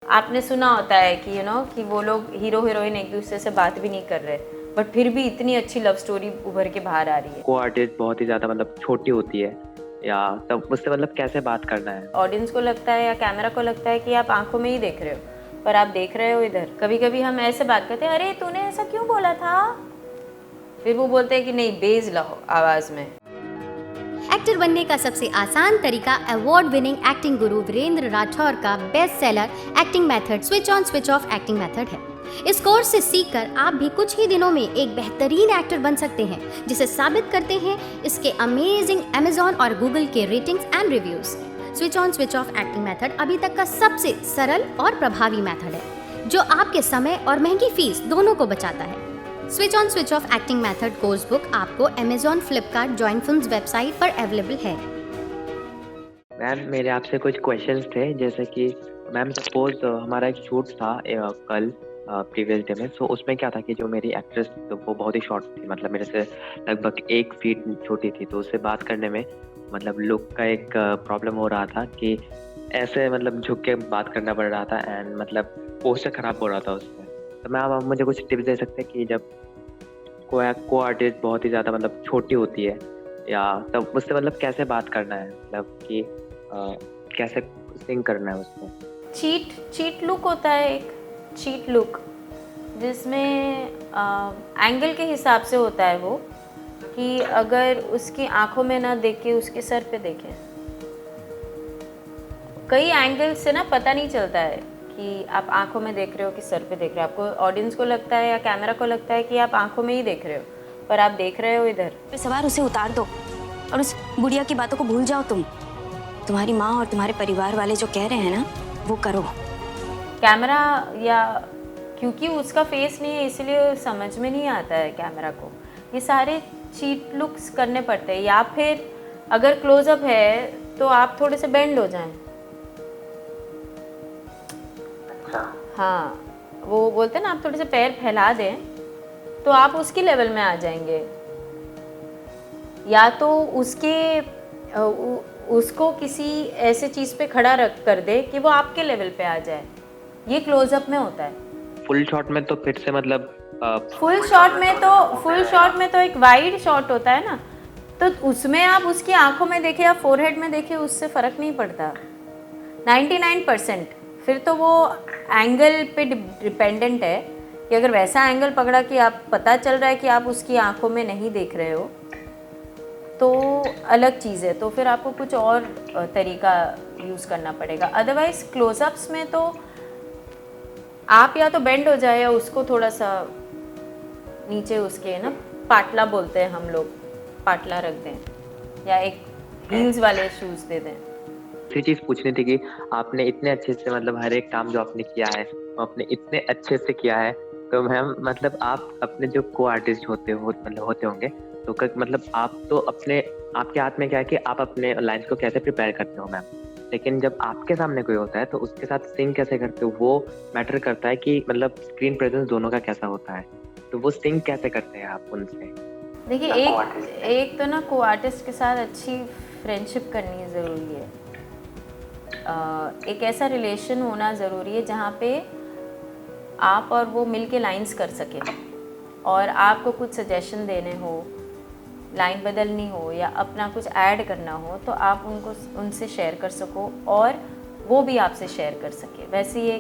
आपने सुना होता है कि कि वो लोग हीरो हीरोइन एक दूसरे से बात भी नहीं कर रहे, बट फिर भी इतनी अच्छी लव स्टोरी उभर के बाहर आ रही है। को आर्टिस्ट बहुत ही ज़्यादा मतलब छोटी होती है, या तब उससे मतलब कैसे बात करना है। ऑडियंस को लगता है या कैमरा को लगता है कि आप आंखों में ही देख रहे हो, पर आप देख रहे हो इधर। कभी कभी हम ऐसे बात करते हैं, अरे तूने ऐसा क्यों बोला था, फिर वो बोलते हैं कि नहीं, बेज लाओ आवाज़ में। एक्टर बनने का सबसे आसान तरीका अवार्ड विनिंग एक्टिंग गुरु वीरेंद्र राठौर का best seller acting method switch on switch off acting method है। इस कोर्स से सीखकर आप भी कुछ ही दिनों में एक बेहतरीन एक्टर बन सकते हैं, जिसे साबित करते हैं इसके अमेजिंग अमेजॉन और गूगल के ratings and reviews. Switch on switch off acting method अभी तक का सबसे सरल और प्रभावी मेथड है, जो आपके समय और महंगी फीस दोनों को बचाता है। Switch on switch off acting method course book आपको Amazon, Flipkart, join films website पर अवेलेबल है। मैम मेरे आपसे कुछ क्वेश्चंस थे, जैसे कि मैम सपोज हमारा एक शूट था कल प्रीवियस डे में। सो उसमें क्या था कि जो मेरी एक्ट्रेस तो वो बहुत ही शॉर्ट थी, मतलब मेरे से लगभग 1 फीट छोटी थी। तो उससे बात करने में मतलब लुक का एक प्रॉब्लम हो रहा था कि ऐसे मतलब झुक के बात करना पड़ रहा था, एंड मतलब पोस्चर खराब हो रहा था उससे। तो मैम आप मुझे कुछ टिप्स दे सकते हैं कि जब को आर्टिस्ट बहुत ही ज़्यादा मतलब छोटी होती है, या तब उससे मतलब कैसे बात करना है, मतलब कि कैसे सिंग करना है उसको। चीट लुक होता है, एक चीट लुक, जिसमें एंगल के हिसाब से होता है वो, कि अगर उसकी आंखों में ना देख के उसके सर पे देखें। कई एंगल से ना पता नहीं चलता है कि आप आंखों में देख रहे हो कि सर पे देख रहे हो। आपको, ऑडियंस को लगता है या कैमरा को लगता है कि आप आंखों में ही देख रहे हो, पर आप देख रहे हो इधर। पे सवार उसे उतार दो और उस बुढ़िया की बातों को भूल जाओ। तुम्हारी माँ और तुम्हारे परिवार वाले जो कह रहे हैं ना, वो करो। कैमरा, या क्योंकि उसका फेस नहीं है इसलिए समझ में नहीं आता है कैमरा को, ये सारे चीट लुक्स करने पड़ते हैं। या फिर अगर क्लोजअप है तो आप थोड़े से बेंड हो जाएं। हाँ, वो बोलते हैं ना, आप थोड़े से पैर फैला दें तो आप उसकी लेवल में आ जाएंगे। या तो उसको किसी ऐसे चीज़ पे खड़ा रख कर दे कि वो आपके लेवल पे आ जाए। ये क्लोजअप में होता है। फुल शॉट में तो फिर से मतलब फुल शॉट में तो एक वाइड शॉट होता है ना, तो उसमें आप उसकी आंखों में देखें या फोरहेड में देखें, उससे फ़र्क नहीं पड़ता 99%। फिर तो वो एंगल पे डिपेंडेंट है कि अगर वैसा एंगल पकड़ा कि आप, पता चल रहा है कि आप उसकी आंखों में नहीं देख रहे हो, तो अलग चीज़ है। तो फिर आपको कुछ और तरीका यूज़ करना पड़ेगा। अदरवाइज़ क्लोजअप्स में तो आप या तो बेंड हो जाए या उसको थोड़ा सा नीचे, उसके ना पाटला बोलते हैं हम लोग, पाटला रख दें या एक हील्स वाले शूज़ दे दें। दूसरी चीज़ पूछनी थी कि आपने इतने अच्छे से मतलब हर एक काम जो आपने किया है वो आपने इतने अच्छे से किया है। तो मैम मतलब आप अपने जो को आर्टिस्ट होते होंगे, तो मतलब आप तो अपने, आपके हाथ में क्या है कि आप अपने लाइन्स को कैसे प्रिपेयर करते हो मैम। लेकिन जब आपके सामने कोई होता है तो उसके साथ सिंग कैसे करते हो, वो मैटर करता है कि मतलब स्क्रीन प्रेजेंस दोनों का कैसा होता है। तो वो सिंग कैसे करते हैं आप उनसे। देखिए, एक तो ना को आर्टिस्ट के साथ अच्छी फ्रेंडशिप करनी ज़रूरी है। एक ऐसा रिलेशन होना ज़रूरी है जहाँ पे आप और वो मिल के लाइन्स कर सकें, और आपको कुछ सजेशन देने हो, लाइन बदलनी हो या अपना कुछ ऐड करना हो, तो आप उनसे शेयर कर सको और वो भी आपसे शेयर कर सके। वैसे ही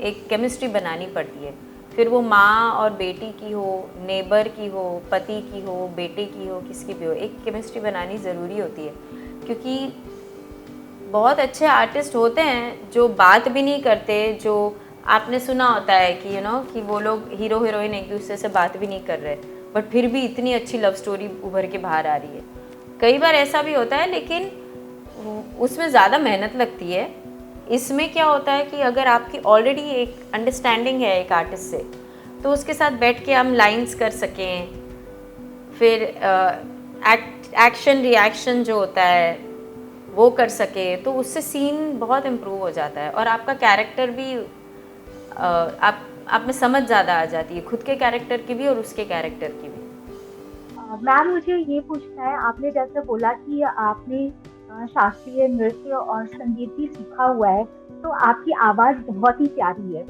एक केमिस्ट्री बनानी पड़ती है। फिर वो माँ और बेटी की हो, नेबर की हो, पति की हो, बेटे की हो, किसकी भी हो, एक केमिस्ट्री बनानी ज़रूरी होती है। क्योंकि बहुत अच्छे आर्टिस्ट होते हैं जो बात भी नहीं करते, जो आपने सुना होता है कि कि वो लोग हीरो हीरोइन एक दूसरे से बात भी नहीं कर रहे, बट फिर भी इतनी अच्छी लव स्टोरी उभर के बाहर आ रही है। कई बार ऐसा भी होता है, लेकिन उसमें ज़्यादा मेहनत लगती है। इसमें क्या होता है कि अगर आपकी ऑलरेडी एक अंडरस्टैंडिंग है एक आर्टिस्ट से, तो उसके साथ बैठ के हम लाइंस कर सकें, फिर एक्शन रिएक्शन जो होता है वो कर सके, तो उससे सीन बहुत इम्प्रूव हो जाता है और आपका कैरेक्टर भी आप में समझ ज़्यादा आ जाती है, खुद के कैरेक्टर की भी और उसके कैरेक्टर की भी। मैम मुझे ये पूछना है, आपने जैसे बोला कि आपने शास्त्रीय नृत्य और संगीत भी सीखा हुआ है, तो आपकी आवाज़ बहुत ही प्यारी है,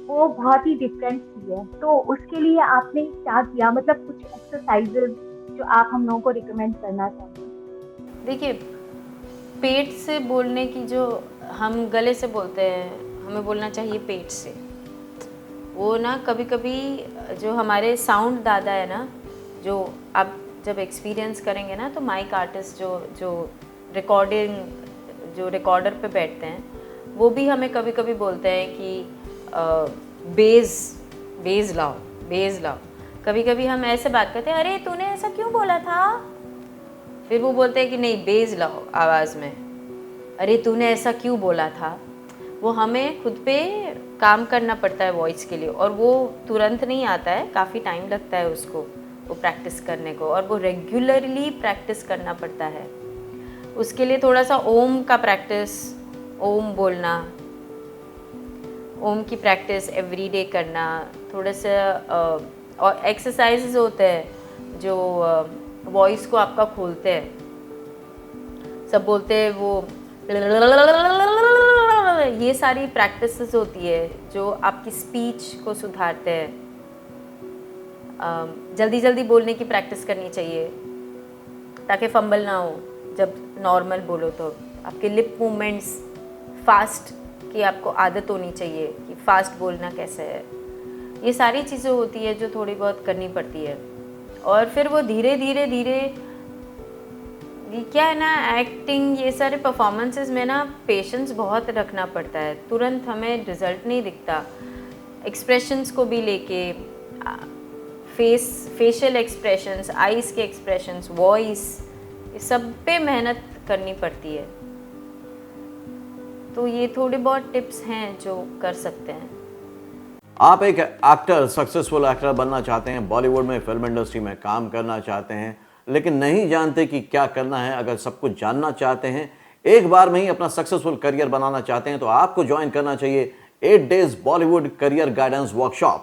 वो बहुत ही डिफरेंट सी है। तो उसके लिए आपने क्या किया? मतलब कुछ एक्सरसाइज़ेज़ जो आप हम लोगों को रिकमेंड करना चाहें? देखिए, पेट से बोलने की जो हम गले से बोलते हैं, हमें बोलना चाहिए पेट से। वो ना कभी-कभी जो हमारे साउंड दादा है ना, जो आप जब एक्सपीरियंस करेंगे ना, तो माइक आर्टिस्ट जो जो रिकॉर्डर पे बैठते हैं, वो भी हमें कभी-कभी बोलते हैं कि बेस लाओ। कभी-कभी हम ऐसे बात करते हैं, अरे तूने ऐसा क्यों बोला था? फिर वो बोलते हैं कि नहीं, बेस लाओ आवाज़ में। अरे तूने ऐसा क्यों बोला था? वो हमें खुद पे काम करना पड़ता है वॉइस के लिए, और वो तुरंत नहीं आता है, काफ़ी टाइम लगता है उसको वो प्रैक्टिस करने को, और वो रेगुलरली प्रैक्टिस करना पड़ता है। उसके लिए थोड़ा सा ओम का प्रैक्टिस, ओम बोलना, ओम की प्रैक्टिस एवरीडे करना, थोड़ा सा और एक्सरसाइजेज होते हैं जो वॉइस को आपका खोलते हैं। सब बोलते हैं वो ये सारी प्रैक्टिसेस होती है जो आपकी स्पीच को सुधारते हैं। जल्दी जल्दी बोलने की प्रैक्टिस करनी चाहिए ताकि फंबल ना हो। जब नॉर्मल बोलो तो आपके लिप मूवमेंट्स फास्ट की आपको आदत होनी चाहिए कि फास्ट बोलना कैसे है। ये सारी चीज़ें होती है जो थोड़ी बहुत करनी पड़ती है, और फिर वो धीरे धीरे ये क्या है ना, एक्टिंग ये सारे परफॉर्मेंसेस में ना पेशेंस बहुत रखना पड़ता है। तुरंत हमें रिजल्ट नहीं दिखता। एक्सप्रेशंस को भी लेके फेशियल एक्सप्रेशंस, आईज़ के एक्सप्रेशंस, वॉइस, ये सब पे मेहनत करनी पड़ती है। तो ये थोड़े बहुत टिप्स हैं जो कर सकते हैं। आप एक एक्टर, सक्सेसफुल एक्टर बनना चाहते हैं, बॉलीवुड में, फिल्म इंडस्ट्री में काम करना चाहते हैं, लेकिन नहीं जानते कि क्या करना है। अगर सब कुछ जानना चाहते हैं, एक बार में ही अपना सक्सेसफुल करियर बनाना चाहते हैं, तो आपको ज्वाइन करना चाहिए 8 days Bollywood career guidance workshop.